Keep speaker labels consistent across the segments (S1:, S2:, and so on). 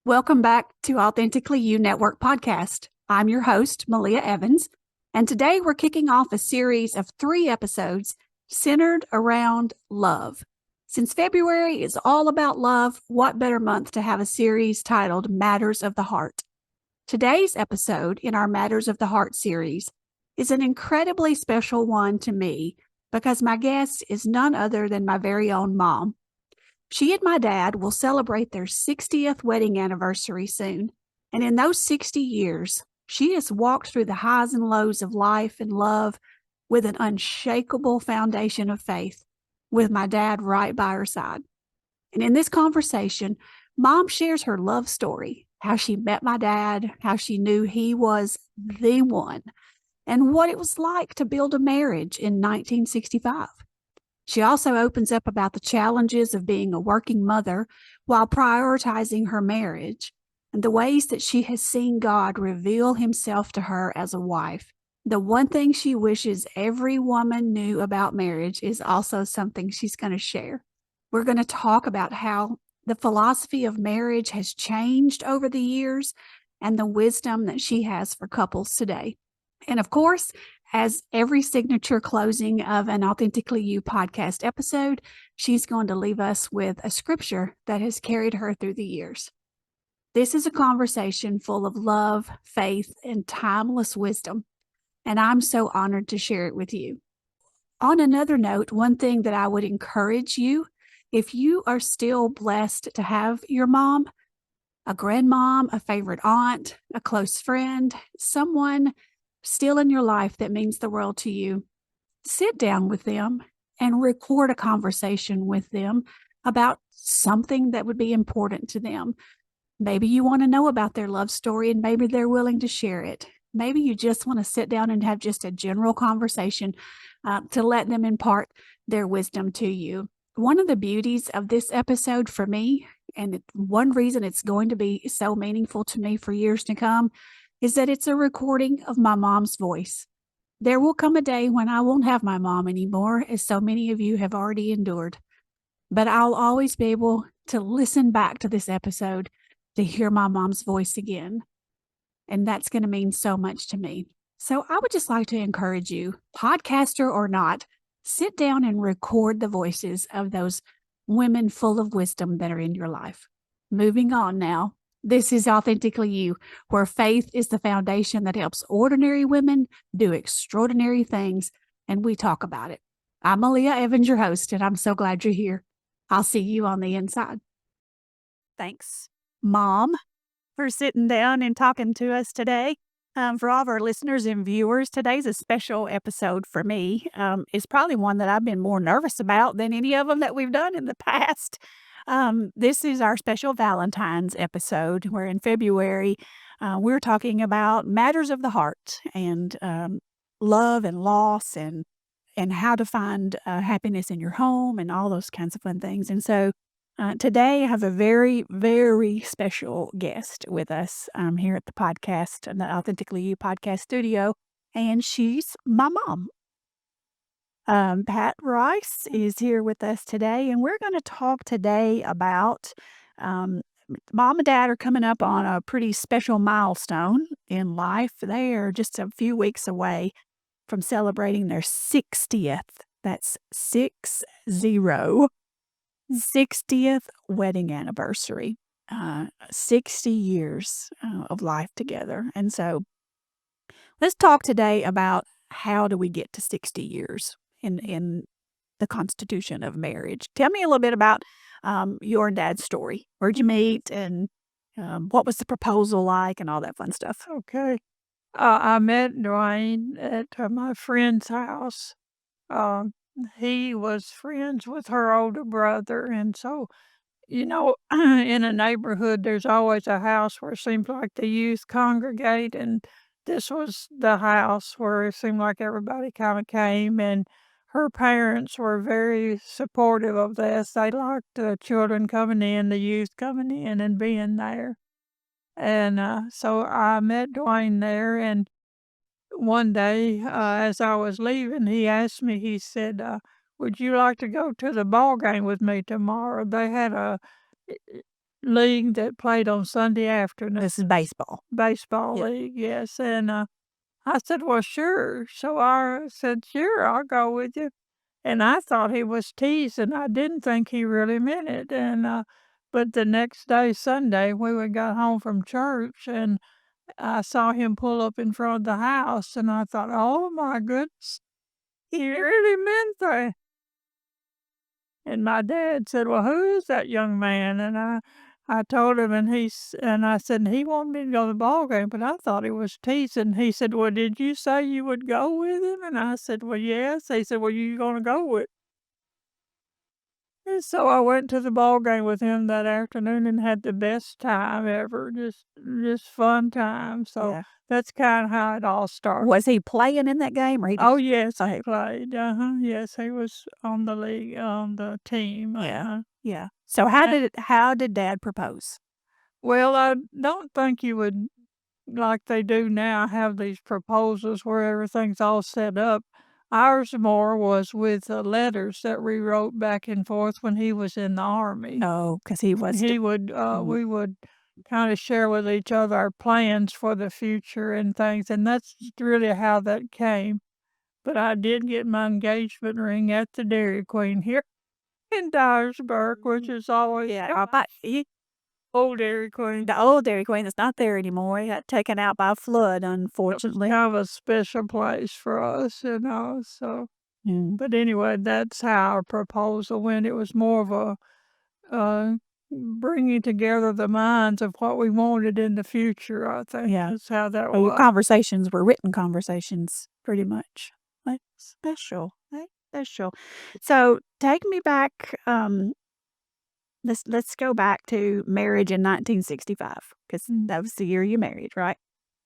S1: Welcome back to Authentically You Network Podcast. I'm your host, Maleia Evans, and today we're kicking off a series of 3 episodes centered around love. Since February is all about love, what better month to have a series titled Matters of the Heart? Today's episode in our Matters of the Heart series is an incredibly special one to me because my guest is none other than my very own mom. She and my dad will celebrate their 60th wedding anniversary soon. And in those 60 years, she has walked through the highs and lows of life and love with an unshakable foundation of faith, with my dad right by her side. And in this conversation, Mom shares her love story, how she met my dad, how she knew he was the one, and what it was like to build a marriage in 1965. She also opens up about the challenges of being a working mother while prioritizing her marriage and the ways that she has seen God reveal himself to her as a wife. The one thing she wishes every woman knew about marriage is also something she's going to share. We're going to talk about how the philosophy of marriage has changed over the years and the wisdom that she has for couples today. And of course, as every signature closing of an Authentically You podcast episode, she's going to leave us with a scripture that has carried her through the years. This is a conversation full of love, faith, and timeless wisdom, and I'm so honored to share it with you. On another note, one thing that I would encourage you, if you are still blessed to have your mom, a grandmom, a favorite aunt, a close friend, someone still in your life that means the world to you, sit down with them and record a conversation with them about something that would be important to them. Maybe you want to know about their love story and maybe they're willing to share it. Maybe you just want to sit down and have just a general conversation to let them impart their wisdom to you. One of the beauties of this episode for me, and one reason it's going to be so meaningful to me for years to come, is that it's a recording of my mom's voice. There will come a day when I won't have my mom anymore, as so many of you have already endured. But I'll always be able to listen back to this episode to hear my mom's voice again. And that's going to mean so much to me. So I would just like to encourage you, podcaster or not, sit down and record the voices of those women full of wisdom that are in your life. Moving on now. This is Authentically You, where faith is the foundation that helps ordinary women do extraordinary things, and we talk about it. I'm Maleia Evans, your host, and I'm so glad you're here. I'll see you on the inside. Thanks, Mom, for sitting down and talking to us today. For all of our listeners and viewers, today's a special episode for me. It's probably one that I've been more nervous about than any of them that we've done in the past. This is our special Valentine's episode, where in February we're talking about matters of the heart and love and loss and how to find happiness in your home and all those kinds of fun things. And so today I have a very, very special guest with us here at the podcast, the Authentically You podcast studio, and she's my mom. Pat Rice is here with us today, and we're going to talk today about mom and dad are coming up on a pretty special milestone in life. They are just a few weeks away from celebrating their 60th. That's 60th wedding anniversary. 60 years of life together. And so let's talk today about how do we get to 60 years in the constitution of marriage. Tell me a little bit about your and dad's story. Where'd you meet and what was the proposal like and all that fun stuff?
S2: Okay. I met Dwayne at my friend's house. He was friends with her older brother, and so, in a neighborhood, there's always a house where it seems like the youth congregate, and this was the house where it seemed like everybody kinda came, and her parents were very supportive of this. They liked the children coming in, the youth coming in and being there. And, so I met Dwayne there, and one day, as I was leaving, he asked me, he said, "Would you like to go to the ball game with me tomorrow?" They had league that played on Sunday afternoon.
S1: This is baseball.
S2: Baseball
S1: Yeah.
S2: league, yes, and, I said, "Well, sure." So I said, "Sure, I'll go with you." And I thought he was teasing. I didn't think he really meant it, and, but the next day, Sunday, we got home from church, and I saw him pull up in front of the house, and I thought, "Oh my goodness, he really meant that." And my dad said, "Well, who is that young man?" And I told him, and I said, "He wanted me to go to the ball game, but I thought he was teasing." He said, "Well, did you say you would go with him?" And I said, "Well, yes." He said, "Well, you gonna go with?" And so I went to the ball game with him that afternoon and had the best time ever, just fun time. So
S1: Yeah.
S2: that's kinda how it all started.
S1: Was he playing in that game or he
S2: Oh,
S1: just
S2: yes, he
S1: played?
S2: played, yes, he was on the league on the team,
S1: Yeah. Yeah. So
S2: And
S1: how did Dad propose?
S2: well, I don't think you would, like they do now, have these proposals where everything's all set up. Ours more was with, letters that we wrote back and forth when he was in the Army.
S1: Oh, because he was
S2: He would,
S1: mhm.
S2: we would kinda share with each other our plans for the future and things, and that's really how that came. But I did get my engagement ring at the Dairy Queen here in Dyersburg, which is always
S1: Yeah, but
S2: old Dairy Queen.
S1: the old Dairy Queen is not there anymore. It got taken out by a flood,
S2: It was
S1: unfortunately.
S2: kind of a special place for us, so
S1: Mm.
S2: but anyway, that's how our proposal went. It was more of a, uh, bringing together the minds of what we wanted in the future, I think.
S1: Yeah.
S2: That's how that
S1: Well, your
S2: was.
S1: conversations were written conversations pretty much. That's special. That's special. So take me back, let's go back to marriage in 1965 because
S2: Mm.
S1: that was the year you married, right?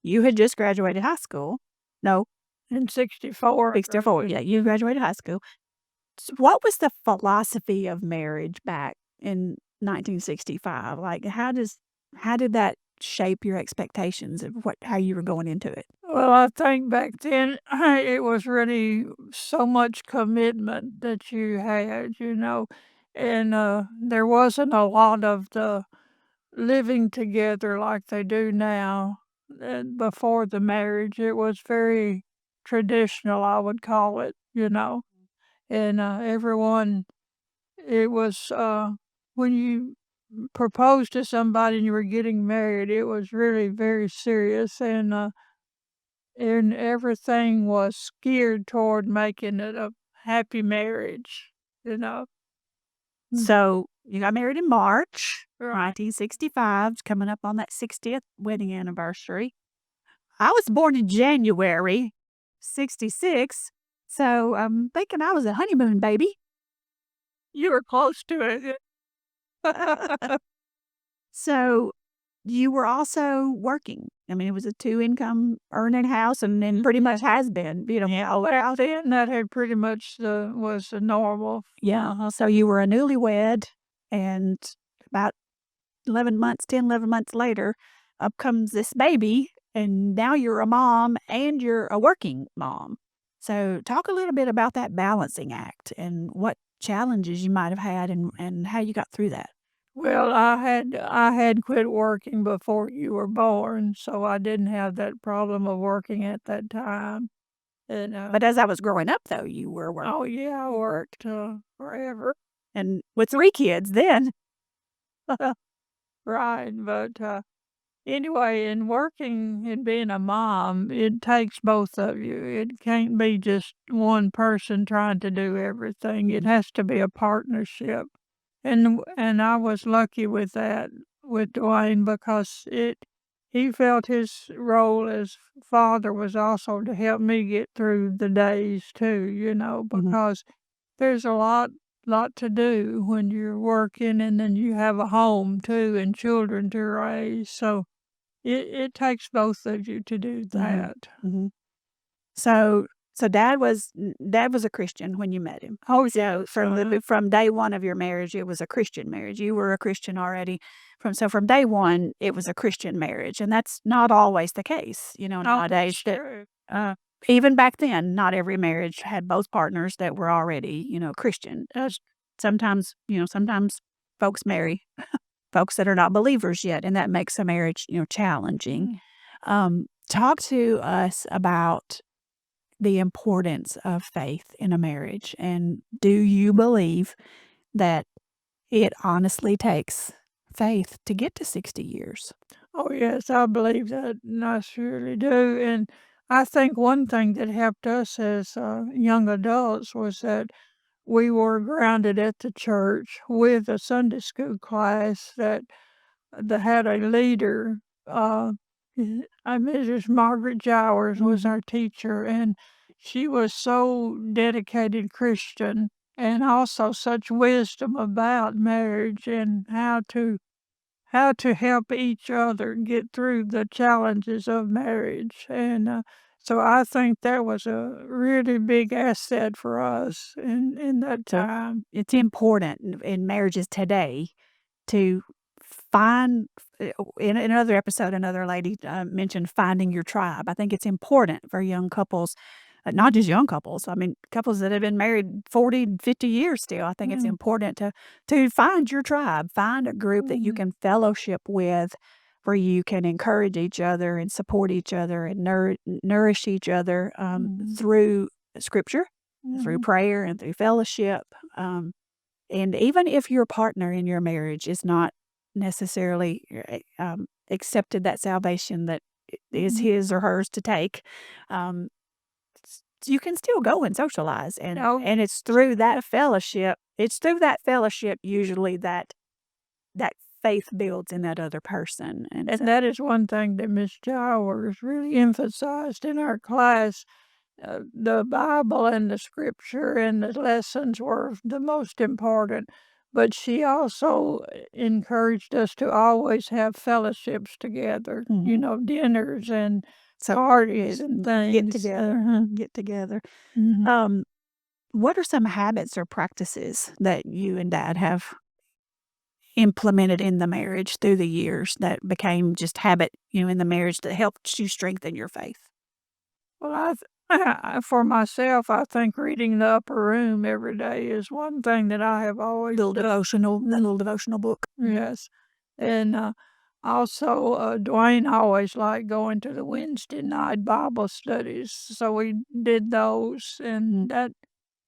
S1: You had just graduated high school. No,
S2: In '64, I
S1: 64. Yeah, you graduated high school. What was the philosophy of marriage back in 1965? Like, how did that shape your expectations of how you were going into it?
S2: Well, I think back then, it was really so much commitment that you had, and, there wasn't a lot of the living together like they do now. Before the marriage, it was very traditional, I would call it, and, everyone it was, when you proposed to somebody and you were getting married, it was really very serious, and everything was geared toward making it a happy marriage. Mm.
S1: So you got married in March
S2: Right.
S1: 1965, coming up on that 60th wedding anniversary. I was born in January 66, so I'm thinking I was a honeymoon baby.
S2: You were close to it.
S1: So you were also working. I mean, it was a two-income earning house and then pretty much has been.
S2: Yeah, well, then that had pretty much was the normal.
S1: Yeah, so you were a newlywed, and about 11 months, 10, 11 months later, up comes this baby, and now you're a mom and you're a working mom. So talk a little bit about that balancing act and what challenges you might have had and how you got through that.
S2: Well, I had quit working before you were born, so I didn't have that problem of working at that time. And
S1: But as I was growing up, though, you were working.
S2: oh yeah, I worked forever.
S1: And with 3 kids then.
S2: Right, but anyway, in working and being a mom, it takes both of you. It can't be just one person trying to do everything. It has to be a partnership. And I was lucky with that with Dwayne because he felt his role as father was also to help me get through the days too,
S1: Mhm,
S2: because there's a lot to do when you're working and then you have a home too and children to raise. So it takes both of you to do
S1: mhm,
S2: that.
S1: mhm. So Dad was a Christian when you met him.
S2: Oh,
S1: So
S2: yes,
S1: from day one of your marriage, it was a Christian marriage. You were a Christian already. From day one, it was a Christian marriage, and that's not always the case.
S2: oh, that's
S1: Nowadays that
S2: true.
S1: uh, even back then, not every marriage had both partners that were already Christian. Sometimes folks marry folks that are not believers yet, and that makes a marriage, challenging. Talk to us about the importance of faith in a marriage, and do you believe that it honestly takes faith to get to 60 years?
S2: Oh, yes, I believe that, and I surely do, and I think one thing that helped us as, young adults was that we were grounded at the church with a Sunday school class that had a leader, Mrs. Margaret Jowers was our teacher, and she was so dedicated Christian and also such wisdom about marriage and how to help each other get through the challenges of marriage, and, so I think that was a really big asset for us in that time.
S1: It's important in marriages today to find in another episode, another lady mentioned finding your tribe. I think it's important for young couples, not just young couples. I mean, couples that have been married 40, 50 years still. I think it's important to find your tribe, find a group that you can fellowship with, where you can encourage each other and support each other and nourish each other through scripture, through prayer, and through fellowship. And even if your partner in your marriage is not necessarily accepted that salvation that is his or hers to take, um, you can still go and socialize, and it's through that fellowship. It's through that fellowship usually that faith builds in that other person,
S2: And that is one thing that Miss Jowers really emphasized in our class. The Bible and the scripture and the lessons were the most important, but she also encouraged us to always have fellowships together, dinners and parties and
S1: get
S2: things.
S1: together, get together. What are some habits or practices that you and Dad have implemented in the marriage through the years that became just habit, in the marriage that helped you strengthen your faith?
S2: Well, for myself, I think reading the Upper Room every day is one thing that I have always
S1: Little devotional book.
S2: Yes. And, also, Dwayne always liked going to the Wednesday night Bible studies, so we did those, and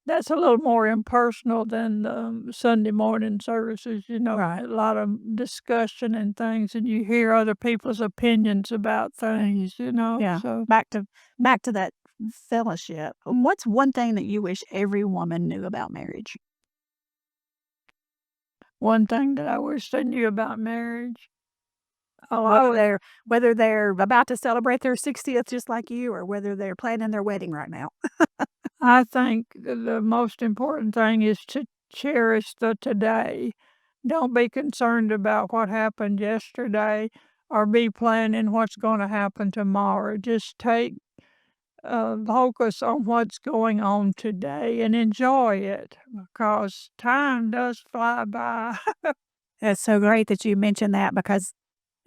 S2: that's a little more impersonal than the Sunday morning services,
S1: Right.
S2: a lot of discussion and things, and you hear other people's opinions about things,
S1: Yeah.
S2: so
S1: Back to that fellowship. What's one thing that you wish every woman knew about marriage?
S2: one thing that I wish they knew about marriage. Oh,
S1: Whether they're about to celebrate their 60th just like you, or whether they're planning their wedding right now.
S2: I think the most important thing is to cherish the today. Don't be concerned about what happened yesterday or be planning what's going to happen tomorrow. Just take focus on what's going on today and enjoy it because time does fly by.
S1: It's so great that you mentioned that, because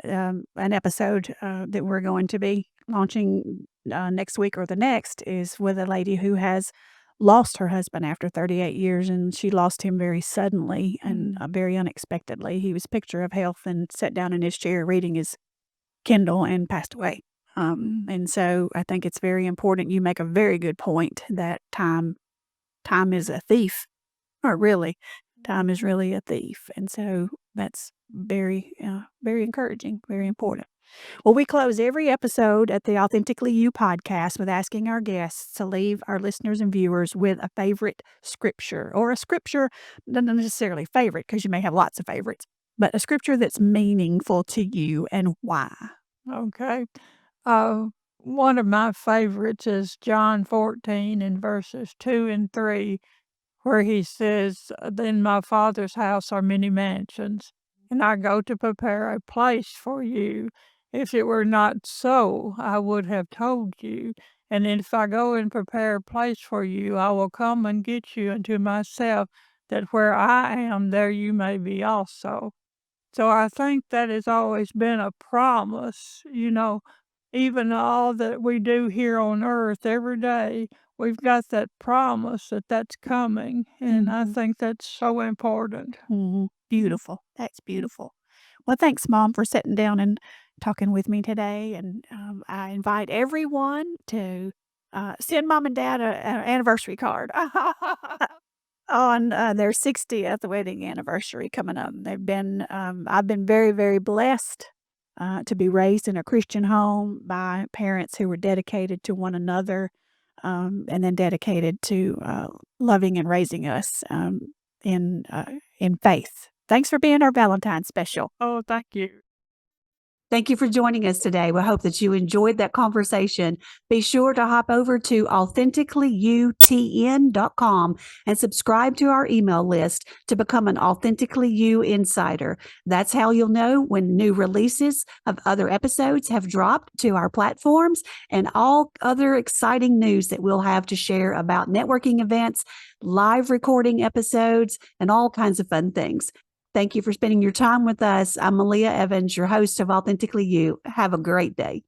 S1: an episode that we're going to be launching next week or the next is with a lady who has lost her husband after 38 years, and she lost him very suddenly and very unexpectedly. He was picture of health and sat down in his chair reading his Kindle and passed away. And so I think it's very important. You make a very good point that time is a thief, or really, time is really a thief. And so that's very, very encouraging, very important. Well, we close every episode at the Authentically You podcast with asking our guests to leave our listeners and viewers with a favorite scripture, or a scripture, not necessarily favorite, because you may have lots of favorites, but a scripture that's meaningful to you and why.
S2: Okay. One of my favorites is John 14 and verses 2 and 3, where he says, "In my Father's house are many mansions, and I go to prepare a place for you. If it were not so, I would have told you. And if I go and prepare a place for you, I will come and get you unto myself, that where I am, there you may be also." So I think that has always been a promise, even all that we do here on earth every day, we've got that promise that that's coming, and I think that's so important.
S1: Beautiful. That's beautiful. Well, thanks, Mom, for sitting down and talking with me today. And I invite everyone to send Mom and Dad an anniversary card on their 60th wedding anniversary coming up. I've been very, very blessed to be raised in a Christian home by parents who were dedicated to one another, and then dedicated to loving and raising us in faith. Thanks for being our Valentine's special.
S2: Oh, thank you.
S1: Thank you for joining us today. We hope that you enjoyed that conversation. Be sure to hop over to authenticallyutn.com and subscribe to our email list to become an Authentically You Insider. That's how you'll know when new releases of other episodes have dropped to our platforms and all other exciting news that we'll have to share about networking events, live recording episodes, and all kinds of fun things. Thank you for spending your time with us. I'm Maleia Evans, your host of Authentically You. Have a great day.